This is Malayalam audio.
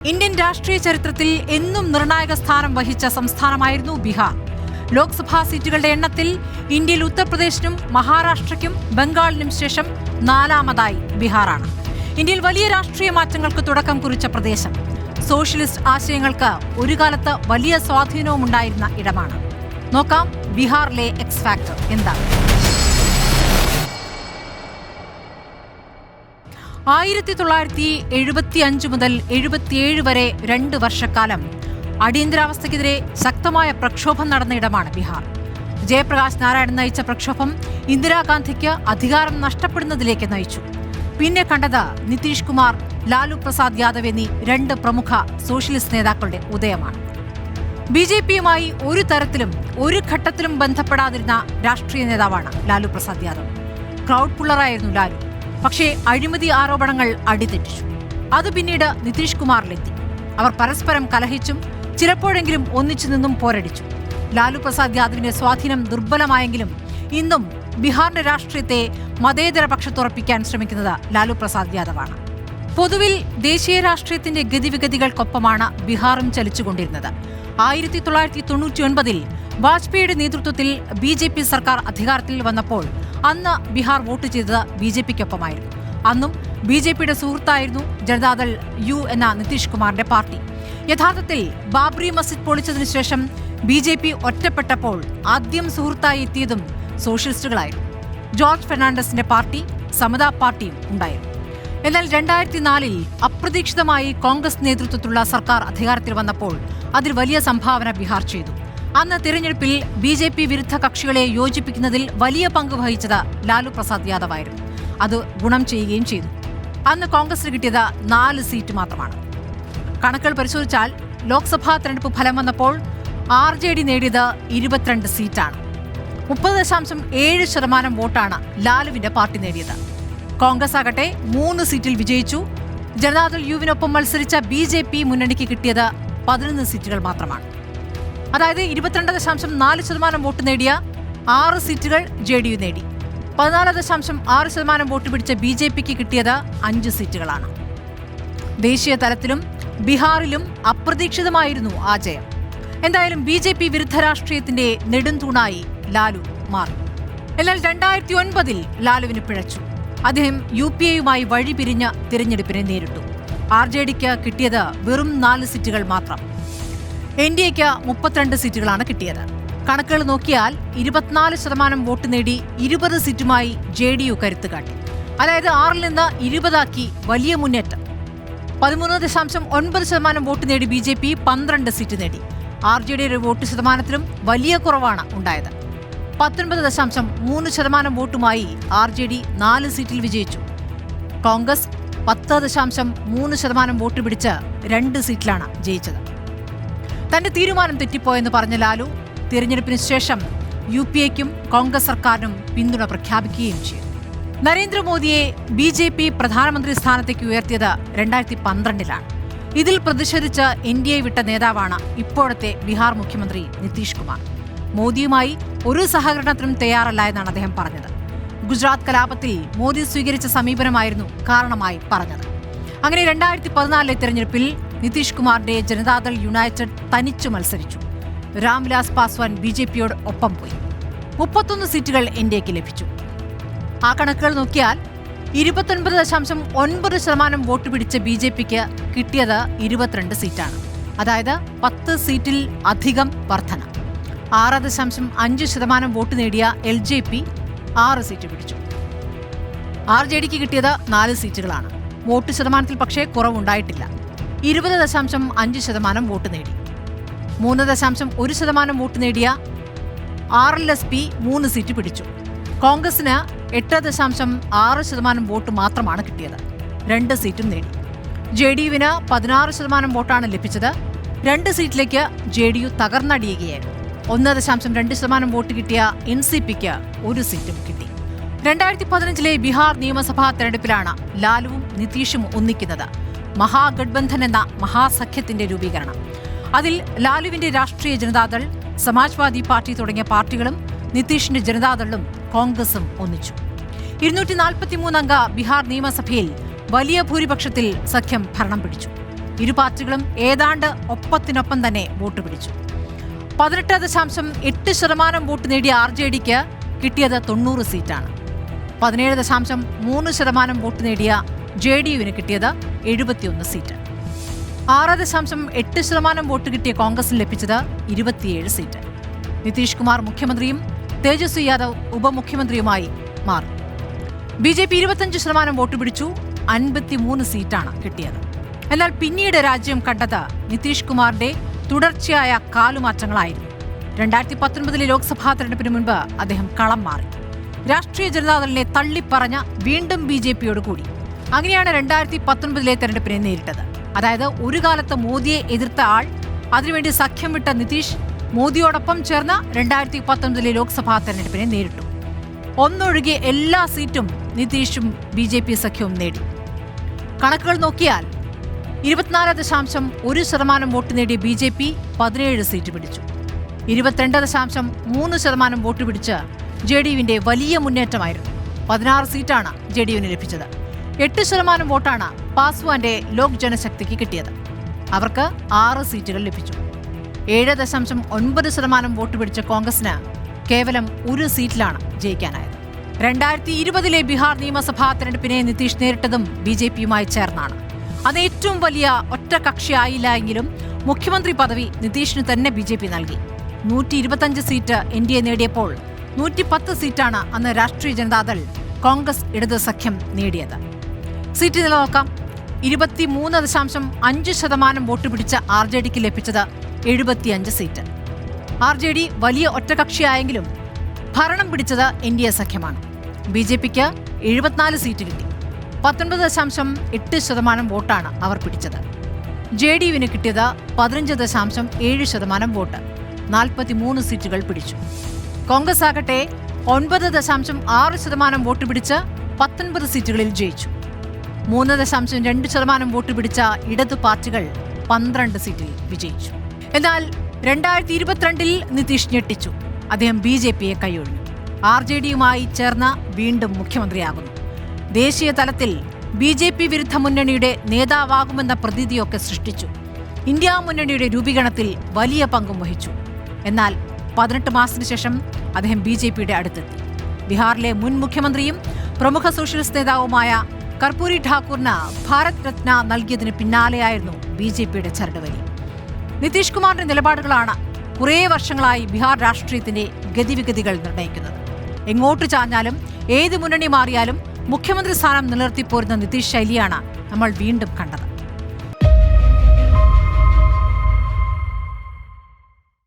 ഇന്ത്യൻ രാഷ്ട്രീയ ചരിത്രത്തിൽ എന്നും നിർണായക സ്ഥാനം വഹിച്ച സംസ്ഥാനമായിരുന്നു ബീഹാർ. ലോക്സഭാ സീറ്റുകളുടെ എണ്ണത്തിൽ ഇന്ത്യയിൽ ഉത്തർപ്രദേശിനും മഹാരാഷ്ട്രയ്ക്കും ബംഗാളിനും ശേഷം 4ാമതായി ബീഹാറാണ്. ഇന്ത്യയിൽ വലിയ രാഷ്ട്രീയ മാറ്റങ്ങൾക്ക് തുടക്കം കുറിച്ച പ്രദേശം. സോഷ്യലിസ്റ്റ് ആശയങ്ങൾക്ക് ഒരു കാലത്ത് വലിയ സ്വാധീനവുമുണ്ടായിരുന്ന ഇടമാണ്. നോക്കാം ബീഹാറിലെ എക്സ് ഫാക്ടർ എന്താണ്. 1975 മുതൽ 77 വരെ 2 വർഷക്കാലം അടിയന്തരാവസ്ഥയ്ക്കെതിരെ ശക്തമായ പ്രക്ഷോഭം നടന്ന ഇടമാണ് ബീഹാർ. ജയപ്രകാശ് നാരായൺ നയിച്ച പ്രക്ഷോഭം ഇന്ദിരാഗാന്ധിക്ക് അധികാരം നഷ്ടപ്പെടുന്നതിലേക്ക് നയിച്ചു. പിന്നെ കണ്ടത് നിതീഷ് കുമാർ, ലാലു പ്രസാദ് യാദവ് എന്നീ 2 പ്രമുഖ സോഷ്യലിസ്റ്റ് നേതാക്കളുടെ ഉദയമാണ്. BJPയുമായി ഒരു തരത്തിലും ഒരു ഘട്ടത്തിലും ബന്ധപ്പെടാതിരുന്ന രാഷ്ട്രീയ നേതാവാണ് ലാലു പ്രസാദ് യാദവ്. ക്രൗഡ് പുള്ളറായിരുന്നു ലാലു. പക്ഷേ അഴിമതി ആരോപണങ്ങൾ അടിതെറ്റിച്ചു. അത് പിന്നീട് നിതീഷ് കുമാറിലെത്തി. അവർ പരസ്പരം കലഹിച്ചും ചിലപ്പോഴെങ്കിലും ഒന്നിച്ചു നിന്നും പോരടിച്ചു. ലാലു പ്രസാദ് യാദവിന്റെ സ്വാധീനം ദുർബലമായെങ്കിലും ഇന്നും ബീഹാറിന്റെ രാഷ്ട്രീയത്തെ മതേതര പക്ഷത്തുറപ്പിക്കാൻ ശ്രമിക്കുന്നത് ലാലു പ്രസാദ് യാദവാണ്. പൊതുവിൽ ദേശീയ രാഷ്ട്രീയത്തിന്റെ ഗതിവിഗതികൾക്കൊപ്പമാണ് ബീഹാറും ചലിച്ചുകൊണ്ടിരുന്നത്. 1999-ൽ വാജ്പേയിയുടെ നേതൃത്വത്തിൽ BJP സർക്കാർ അധികാരത്തിൽ വന്നപ്പോൾ അന്ന് ബീഹാർ വോട്ട് ചെയ്തത് BJPക്കൊപ്പമായിരുന്നു. അന്നും BJPയുടെ സുഹൃത്തായിരുന്നു ജനതാദൾ U എന്ന നിതീഷ് കുമാറിന്റെ പാർട്ടി. യഥാർത്ഥത്തിൽ ബാബ്രി മസ്ജിദ് പൊളിച്ചതിനു ശേഷം BJP ഒറ്റപ്പെട്ടപ്പോൾ ആദ്യം സുഹൃത്തായി എത്തിയതും സോഷ്യലിസ്റ്റുകളായിരുന്നു. ജോർജ് ഫെർണാണ്ടസിന്റെ പാർട്ടി, സമതാ പാർട്ടിയും ഉണ്ടായിരുന്നു. എന്നാൽ 2004-ൽ അപ്രതീക്ഷിതമായി കോൺഗ്രസ് നേതൃത്വത്തിലുള്ള സർക്കാർ അധികാരത്തിൽ വന്നപ്പോൾ അതിൽ വലിയ സംഭാവന ബീഹാർ ചെയ്തു. അന്ന് തിരഞ്ഞെടുപ്പിൽ BJP വിരുദ്ധ കക്ഷികളെ യോജിപ്പിക്കുന്നതിൽ വലിയ പങ്ക് വഹിച്ചത് ലാലു പ്രസാദ് യാദവ് ആയിരുന്നു. അത് ഗുണം ചെയ്യുകയും ചെയ്തു. അന്ന് കോൺഗ്രസിന് കിട്ടിയത് 4 സീറ്റ് മാത്രമാണ്. കണക്കുകൾ പരിശോധിച്ചാൽ ലോക്സഭാ തെരഞ്ഞെടുപ്പ് ഫലം വന്നപ്പോൾ RJD നേടിയത് 22 സീറ്റാണ്. 30.7% വോട്ടാണ് ലാലുവിന്റെ പാർട്ടി നേടിയത്. കോൺഗ്രസ് ആകട്ടെ 3 സീറ്റിൽ വിജയിച്ചു. ജനതാദൾ യുവിനൊപ്പം മത്സരിച്ച BJP മുന്നണിക്ക് കിട്ടിയത് 11 സീറ്റുകൾ മാത്രമാണ്. അതായത് 22.4% വോട്ട് നേടിയ 6 സീറ്റുകൾ JDU നേടി. 14.6% വോട്ട് പിടിച്ച BJPക്ക് കിട്ടിയത് 5 സീറ്റുകളാണ്. ദേശീയ തലത്തിലും ബീഹാറിലും അപ്രതീക്ഷിതമായിരുന്നു ആ ജയം. എന്തായാലും BJP വിരുദ്ധ രാഷ്ട്രീയത്തിന്റെ നെടുംതൂണായി ലാലു മാറി. എന്നാൽ 2009-ൽ ലാലുവിന് പിഴച്ചു. അദ്ദേഹം UPAയുമായി വഴിപിരിഞ്ഞ തിരഞ്ഞെടുപ്പിനെ നേരിട്ടു. RJDക്ക് കിട്ടിയത് വെറും 4 സീറ്റുകൾ മാത്രം. NDAക്ക് 32 സീറ്റുകളാണ് കിട്ടിയത്. കണക്കുകൾ നോക്കിയാൽ 24% വോട്ട് നേടി 20 സീറ്റുമായി JDU കരുത്ത് കാട്ടി. അതായത് 6-ൽ നിന്ന് 20ആക്കി വലിയ മുന്നേറ്റം. 13.9% വോട്ട് നേടി BJP 12 സീറ്റ് നേടി. RJDയുടെ വോട്ട് ശതമാനത്തിലും വലിയ കുറവാണ് ഉണ്ടായത്. 19.3% വോട്ടുമായി RJD 4 സീറ്റിൽ വിജയിച്ചു. കോൺഗ്രസ് 10.3% വോട്ട് പിടിച്ച് 2 സീറ്റിലാണ് ജയിച്ചത്. തന്റെ തീരുമാനം തെറ്റിപ്പോയെന്ന് പറഞ്ഞ ലാലു തിരഞ്ഞെടുപ്പിന് ശേഷം UPAയ്ക്കും കോൺഗ്രസ് സർക്കാരിനും പിന്തുണ പ്രഖ്യാപിക്കുകയും ചെയ്തു. നരേന്ദ്രമോദിയെ BJP പ്രധാനമന്ത്രി സ്ഥാനത്തേക്ക് ഉയർത്തിയത് 2012-ലാണ്. ഇതിൽ പ്രതിഷേധിച്ച് NDA വിട്ട നേതാവാണ് ഇപ്പോഴത്തെ ബീഹാർ മുഖ്യമന്ത്രി നിതീഷ് കുമാർ. മോദിയുമായി ഒരു സഹകരണത്തിനും തയ്യാറല്ല എന്നാണ് അദ്ദേഹം പറഞ്ഞത്. ഗുജറാത്ത് കലാപത്തിൽ മോദി സ്വീകരിച്ച സമീപനമായിരുന്നു കാരണമായി പറഞ്ഞത്. അങ്ങനെ 2014-ലെ തെരഞ്ഞെടുപ്പിൽ നിതീഷ് കുമാറിന്റെ ജനതാദൾ യുണൈറ്റഡ് തനിച്ചു മത്സരിച്ചു. രാംവിലാസ് പാസ്വാൻ BJPയോട് ഒപ്പം പോയി. 31 സീറ്റുകൾ NDAയ്ക്ക് ലഭിച്ചു. ആ കണക്കുകൾ നോക്കിയാൽ 29.9% വോട്ട് പിടിച്ച BJPക്ക് കിട്ടിയത് 22 സീറ്റാണ്. അതായത് 10 സീറ്റിൽ അധികം വർധന. 6.5% വോട്ട് നേടിയ LJP 6 സീറ്റ് പിടിച്ചു. RJDക്ക് കിട്ടിയത് 4 സീറ്റുകളാണ്. വോട്ട് ശതമാനത്തിൽ പക്ഷേ കുറവുണ്ടായിട്ടില്ല. 20.5% വോട്ട് നേടി. 3.1% വോട്ട് നേടിയ RLSP 3 സീറ്റ് പിടിച്ചു. കോൺഗ്രസിന് 8.6% വോട്ട് മാത്രമാണ് കിട്ടിയത്. 2 സീറ്റും നേടി. JDUവിന് 16% വോട്ടാണ് ലഭിച്ചത്. 2 സീറ്റിലേക്ക് JDU തകർന്നടിയുകയായിരുന്നു. 1.2% വോട്ട് കിട്ടിയ NCPക്ക് 1 സീറ്റും കിട്ടി. 2015-ലെ ബീഹാർ നിയമസഭാ തെരഞ്ഞെടുപ്പിലാണ് ലാലുവും നിതീഷും ഒന്നിക്കുന്നത്. മഹാഗഡ്ബന്ധൻ എന്ന മഹാസഖ്യത്തിന്റെ രൂപീകരണം. അതിൽ ലാലുവിന്റെ രാഷ്ട്രീയ ജനതാദൾ, സമാജ്വാദി പാർട്ടി തുടങ്ങിയ പാർട്ടികളും നിതീഷിന്റെ ജനതാദളും കോൺഗ്രസും ഒന്നിച്ചു. 243 അംഗ ബീഹാർ നിയമസഭയിൽ വലിയ ഭൂരിപക്ഷത്തിൽ സഖ്യം ഭരണം പിടിച്ചു. ഇരു പാർട്ടികളും ഏതാണ്ട് ഒപ്പത്തിനൊപ്പം തന്നെ വോട്ട് പിടിച്ചു. 18.8% വോട്ട് നേടിയ RJDക്ക് കിട്ടിയത് 90 സീറ്റാണ്. 17.3% വോട്ട് നേടിയ JDUവിന് കിട്ടിയത് 71 സീറ്റ്. 6.8% വോട്ട് കിട്ടിയ കോൺഗ്രസിന് ലഭിച്ചത് 27 സീറ്റ്. നിതീഷ് കുമാർ മുഖ്യമന്ത്രിയും തേജസ്വി യാദവ് ഉപമുഖ്യമന്ത്രിയുമായി മാറി. BJP 25% വോട്ട് പിടിച്ചു. 53 സീറ്റാണ് കിട്ടിയത്. എന്നാൽ പിന്നീട് രാജ്യം കണ്ടത് നിതീഷ് കുമാറിന്റെ തുടർച്ചയായ കാലുമാറ്റങ്ങളായിരുന്നു. 2019 ലോക്സഭാ തെരഞ്ഞെടുപ്പിന് മുൻപ് അദ്ദേഹം കളം മാറി. രാഷ്ട്രീയ ജനതാദളിനെ തള്ളിപ്പറഞ്ഞ വീണ്ടും BJPയോട് കൂടി. അങ്ങനെയാണ് 2019 തെരഞ്ഞെടുപ്പിനെ നേരിട്ടത്. അതായത് ഒരു കാലത്ത് മോദിയെ എതിർത്ത ആൾ, അതിനുവേണ്ടി സഖ്യം വിട്ട നിതീഷ് മോദിയോടൊപ്പം ചേർന്ന 2019 ലോക്സഭാ തെരഞ്ഞെടുപ്പിനെ നേരിട്ടു. ഒന്നൊഴികെ എല്ലാ സീറ്റും നിതീഷും BJP സഖ്യവും നേടി. കണക്കുകൾ നോക്കിയാൽ 24.1% വോട്ട് നേടിയ BJP 17 സീറ്റ് പിടിച്ചു. 22.3% വോട്ട് പിടിച്ച് JDUവിന്റെ വലിയ മുന്നേറ്റമായിരുന്നു. 16 സീറ്റാണ് JDUവിന് ലഭിച്ചത്. 8% വോട്ടാണ് പാസ്വാന്റെ ലോക് ജനശക്തിക്ക് കിട്ടിയത്. അവർക്ക് 6 സീറ്റുകൾ ലഭിച്ചു. 7.9% വോട്ട് പിടിച്ച കോൺഗ്രസിന് കേവലം 1 സീറ്റിലാണ് ജയിക്കാനായത്. 2020 ബീഹാർ നിയമസഭാ തെരഞ്ഞെടുപ്പിനെ നിതീഷ് നേരിട്ടതും BJPയുമായി ചേർന്നാണ്. അത് ഏറ്റവും വലിയ ഒറ്റ കക്ഷിയായില്ല എങ്കിലും മുഖ്യമന്ത്രി പദവി നിതീഷിന് തന്നെ BJP നൽകി. 125 സീറ്റ് NDA നേടിയപ്പോൾ 110 സീറ്റാണ് അന്ന് രാഷ്ട്രീയ ജനതാദൾ കോൺഗ്രസ് ഇടത് സഖ്യം നേടിയത്. സീറ്റ് നിലനിൽക്കാം. 23.5% വോട്ട് പിടിച്ച RJDക്ക് ലഭിച്ചത് 75 സീറ്റ്. RJD വലിയ ഒറ്റകക്ഷിയായെങ്കിലും ഭരണം പിടിച്ചത് NDA സഖ്യമാണ്. BJPക്ക് 74 സീറ്റ് കിട്ടി. 19.8% വോട്ടാണ് അവർ പിടിച്ചത്. JDUവിന് കിട്ടിയത് 15.7% വോട്ട്. 43 സീറ്റുകൾ പിടിച്ചു. കോൺഗ്രസ് ആകട്ടെ 9.6% വോട്ട് പിടിച്ച് 19 സീറ്റുകളിൽ ജയിച്ചു. 3.2% വോട്ട് പിടിച്ച ഇടതു പാർട്ടികൾ 12 സീറ്റിൽ വിജയിച്ചു. എന്നാൽ 2022 നിതീഷ് ഞെട്ടിച്ചു. അദ്ദേഹം BJPയെ കൈയൊഴിഞ്ഞു. RJDയുമായി ചേർന്ന് വീണ്ടും മുഖ്യമന്ത്രിയാകുന്നു. ദേശീയ തലത്തിൽ BJP വിരുദ്ധ മുന്നണിയുടെ നേതാവാകുമെന്ന പ്രതീതിയൊക്കെ സൃഷ്ടിച്ചു. ഇന്ത്യ മുന്നണിയുടെ രൂപീകരണത്തിൽ വലിയ പങ്കും വഹിച്ചു. എന്നാൽ 18 മാസത്തിന് ശേഷം അദ്ദേഹം BJPയുടെ അടുത്തെത്തി. ബീഹാറിലെ മുൻ മുഖ്യമന്ത്രിയും പ്രമുഖ സോഷ്യലിസ്റ്റ് നേതാവുമായ കർപ്പൂരി ഠാക്കൂറിന് ഭാരത് രത്ന നൽകിയതിന് പിന്നാലെയായിരുന്നു BJPയുടെ ചരടുവലി. നിതീഷ് കുമാറിന്റെ നിലപാടുകളാണ് കുറേ വർഷങ്ങളായി ബീഹാർ രാഷ്ട്രീയത്തിന്റെ ഗതിവിഗതികൾ നിർണ്ണയിക്കുന്നത്. എങ്ങോട്ട് ചാഞ്ഞാലും ഏത് മുന്നണി മാറിയാലും മുഖ്യമന്ത്രി സ്ഥാനം നിലനിർത്തിപ്പോരുന്ന നിതീഷ് ശൈലിയാണ് നമ്മൾ വീണ്ടും കണ്ടത്.